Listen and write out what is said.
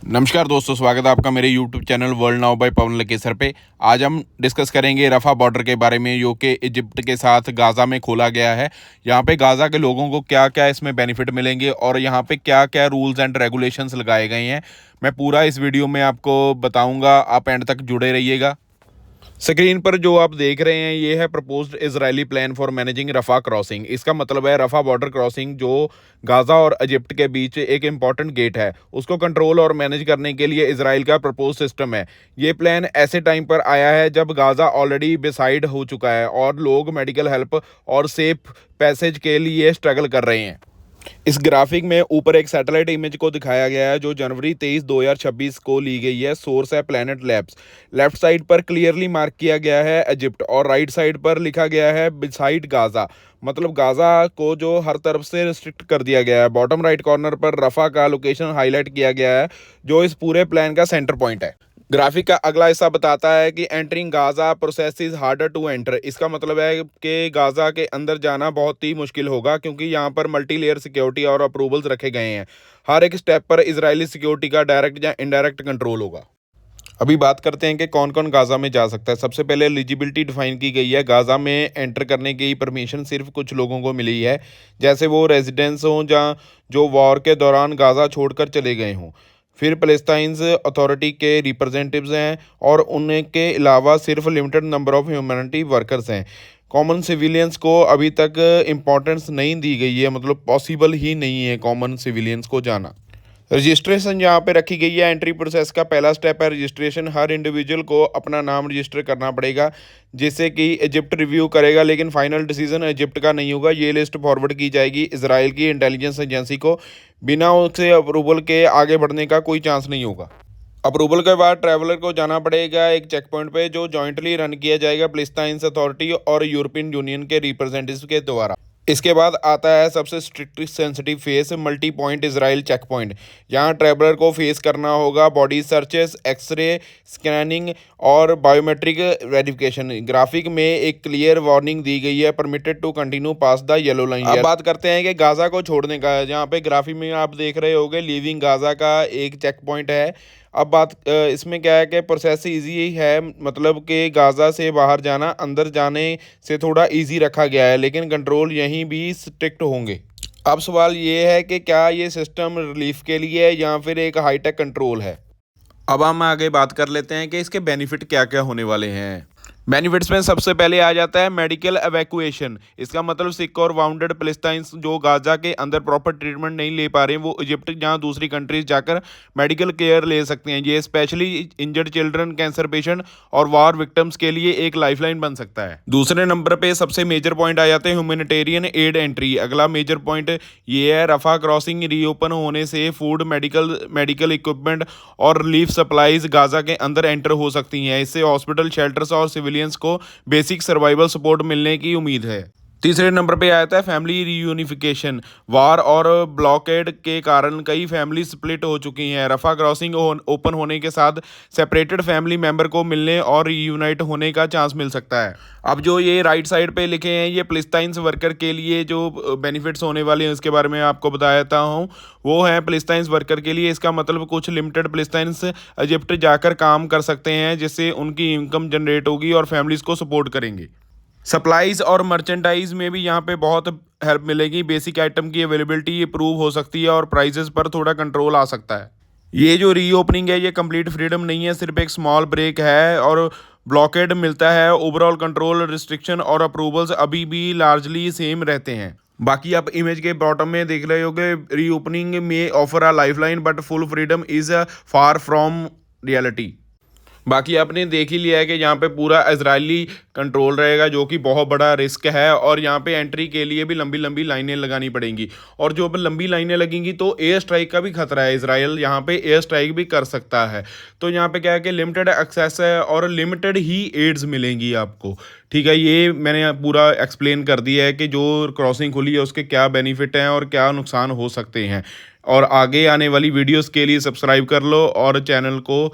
नमस्कार दोस्तों, स्वागत है आपका मेरे YouTube channel World Now by Pawan Lakesar पे। आज हम डिस्कस करेंगे रफ़ा बॉर्डर के बारे में, जो कि इजिप्ट के साथ गाज़ा में खोला गया है। यहाँ पे गाज़ा के लोगों को क्या क्या इसमें बेनिफिट मिलेंगे और यहाँ पे क्या क्या रूल्स एंड रेगुलेशंस लगाए गए हैं, मैं पूरा इस वीडियो में आपको बताऊँगा। आप एंड तक जुड़े रहिएगा। स्क्रीन पर जो आप देख रहे हैं ये है proposed Israeli plan for managing Rafah crossing. इसका मतलब है रफ़ा बॉर्डर क्रॉसिंग, जो गाज़ा और इजिप्ट के बीच एक इंपॉर्टेंट गेट है, उसको कंट्रोल और मैनेज करने के लिए इजराइल का प्रपोज सिस्टम है। ये प्लान ऐसे टाइम पर आया है जब गाज़ा ऑलरेडी डिसाइड हो चुका है और लोग मेडिकल हेल्प और सेफ पैसेज के लिए स्ट्रगल कर रहे हैं। इस ग्राफिक में ऊपर एक सैटेलाइट इमेज को दिखाया गया है जो जनवरी 23, 2026 को ली गई है। सोर्स है प्लैनेट लैब्स। लेफ्ट साइड पर क्लियरली मार्क किया गया है इजिप्ट और राइट साइड पर लिखा गया है बिसाइड गाज़ा, मतलब गाज़ा को जो हर तरफ से रिस्ट्रिक्ट कर दिया गया है। बॉटम राइट कॉर्नर पर रफ़ा का लोकेशन हाईलाइट किया गया है जो इस पूरे प्लान का सेंटर पॉइंट है। ग्राफिक का अगला हिस्सा बताता है कि entering Gaza process is harder to enter. इसका मतलब है कि गाज़ा के अंदर जाना बहुत ही मुश्किल होगा क्योंकि यहाँ पर मल्टी लेयर सिक्योरिटी और अप्रूवल्स रखे गए हैं। हर एक स्टेप पर इजरायली सिक्योरिटी का डायरेक्ट या इनडायरेक्ट कंट्रोल होगा। अभी बात करते हैं कि कौन कौन गाज़ा में जा सकता है। सबसे पहले एलिजिबिलिटी डिफाइन की गई है। गाज़ा में एंटर करने की परमिशन सिर्फ कुछ लोगों को मिली है, जैसे वो रेजिडेंट्स हों या जो वॉर के दौरान गाज़ा छोड़कर चले गए हों। फिर पैलेस्टाइन्स अथॉरिटी के रिप्रेजेंटेटिव्स हैं और उनके अलावा सिर्फ limited number of humanity workers हैं। कॉमन सिविलियंस को अभी तक इम्पोर्टेंस नहीं दी गई है, मतलब पॉसिबल ही नहीं है कॉमन सिविलियंस को जाना। रजिस्ट्रेशन यहाँ पे रखी गई है। एंट्री प्रोसेस का पहला स्टेप है रजिस्ट्रेशन। हर इंडिविजुअल को अपना नाम रजिस्टर करना पड़ेगा, जिससे कि इजिप्ट रिव्यू करेगा, लेकिन फाइनल डिसीजन इजिप्ट का नहीं होगा। ये लिस्ट फॉरवर्ड की जाएगी इजराइल की इंटेलिजेंस एजेंसी को। बिना उसके अप्रूवल के आगे बढ़ने का कोई चांस नहीं होगा। अप्रूवल के बाद ट्रैवलर को जाना पड़ेगा एक चेक पॉइंट पे जो जॉइंटली रन किया जाएगा पैलेस्टाइन अथॉरिटी और यूरोपियन यूनियन के रिप्रेजेंटेटिव्स के द्वारा। इसके बाद आता है सबसे strict sensitive face, multi point Israel check point. यहाँ ट्रैवलर को फेस करना होगा बॉडी सर्चेस, एक्सरे स्कैनिंग और बायोमेट्रिक वेरिफिकेशन। ग्राफिक में एक क्लियर वार्निंग दी गई है, permitted to continue pass the yellow line. अब बात करते हैं कि गाज़ा को छोड़ने का। यहाँ पे ग्राफिक में आप देख रहे होंगे लीविंग गाज़ा का एक चेक पॉइंट है। अब बात इसमें क्या है कि प्रोसेस इजी है, मतलब कि गाज़ा से बाहर जाना अंदर जाने से थोड़ा इजी रखा गया है, लेकिन कंट्रोल यहीं भी स्ट्रिक्ट होंगे। अब सवाल ये है कि क्या ये सिस्टम रिलीफ के लिए है या फिर एक हाईटेक कंट्रोल है। अब हम आगे बात कर लेते हैं कि इसके बेनिफिट क्या क्या होने वाले हैं। बेनिफिट्स में सबसे पहले आ जाता है मेडिकल एवैक्यूएशन। इसका मतलब सिक और वाउंडेड पैलेस्टाइंस जो गाज़ा के अंदर प्रॉपर ट्रीटमेंट नहीं ले पा रहे हैं, वो इजिप्ट जहां दूसरी कंट्रीज जाकर मेडिकल केयर ले सकते हैं। ये specially injured children, cancer patient और वार विक्टिम्स के लिए एक लाइफलाइन बन सकता है। दूसरे नंबर पे सबसे मेजर पॉइंट आ जाते हैं ह्यूमैनिटेरियन एड एंट्री। अगला मेजर पॉइंट ये है रफ़ा क्रॉसिंग रीओपन होने से फूड, मेडिकल इक्विपमेंट और रिलीफ सप्लाईज गाज़ा के अंदर एंटर हो सकती हैं। इससे हॉस्पिटल, शेल्टर्स और सिविलियंस को बेसिक सर्वाइवल सपोर्ट मिलने की उम्मीद है। तीसरे नंबर पे आता है फैमिली रीयूनिफिकेशन। वार और ब्लॉकेड के कारण कई फैमिली स्प्लिट हो चुकी हैं। रफ़ा क्रॉसिंग ओपन होने के साथ सेपरेटेड फैमिली मेंबर को मिलने और रीयूनाइट होने का चांस मिल सकता है। अब जो ये राइट साइड पे लिखे हैं ये पैलेस्टाइन्स वर्कर के लिए जो बेनिफिट्स होने वाले हैं उसके बारे में आपको बता देता हूँ। वो है पैलेस्टाइन्स वर्कर के लिए, इसका मतलब कुछ लिमिटेड पैलेस्टाइन्स इजिप्ट जाकर काम कर सकते हैं, जिससे उनकी इनकम जनरेट होगी और फैमिलीज़ को सपोर्ट करेंगे। सप्लाईज और मर्चेंडाइज में भी यहाँ पे बहुत हेल्प मिलेगी। बेसिक आइटम की अवेलेबिलिटी इंप्रूव हो सकती है और प्राइसेस पर थोड़ा कंट्रोल आ सकता है। ये जो रीओपनिंग है ये कंप्लीट फ्रीडम नहीं है, सिर्फ एक स्मॉल ब्रेक है और ब्लॉकेड मिलता है। ओवरऑल कंट्रोल, रिस्ट्रिक्शन और अप्रूवल्स अभी भी लार्जली सेम रहते हैं। बाकी आप इमेज के बॉटम में देख रहे होगे, रीओपनिंग में offer a lifeline but full freedom is far from reality. बाकी आपने देख ही लिया है कि यहाँ पे पूरा इजरायली कंट्रोल रहेगा, जो कि बहुत बड़ा रिस्क है और यहाँ पे एंट्री के लिए भी लंबी लंबी लाइनें लगानी पड़ेंगी और जो लंबी लाइनें लगेंगी तो एयर स्ट्राइक का भी खतरा है। इजराइल यहाँ पे एयर स्ट्राइक भी कर सकता है। तो यहाँ पे क्या है कि लिमिटेड एक्सेस है और लिमिटेड ही एड्स मिलेंगी आपको। ठीक है, ये मैंने पूरा एक्सप्लेन कर दिया है कि जो क्रॉसिंग खुली है उसके क्या बेनिफिट हैं और क्या नुकसान हो सकते हैं। और आगे आने वाली वीडियोज़ के लिए सब्सक्राइब कर लो और चैनल को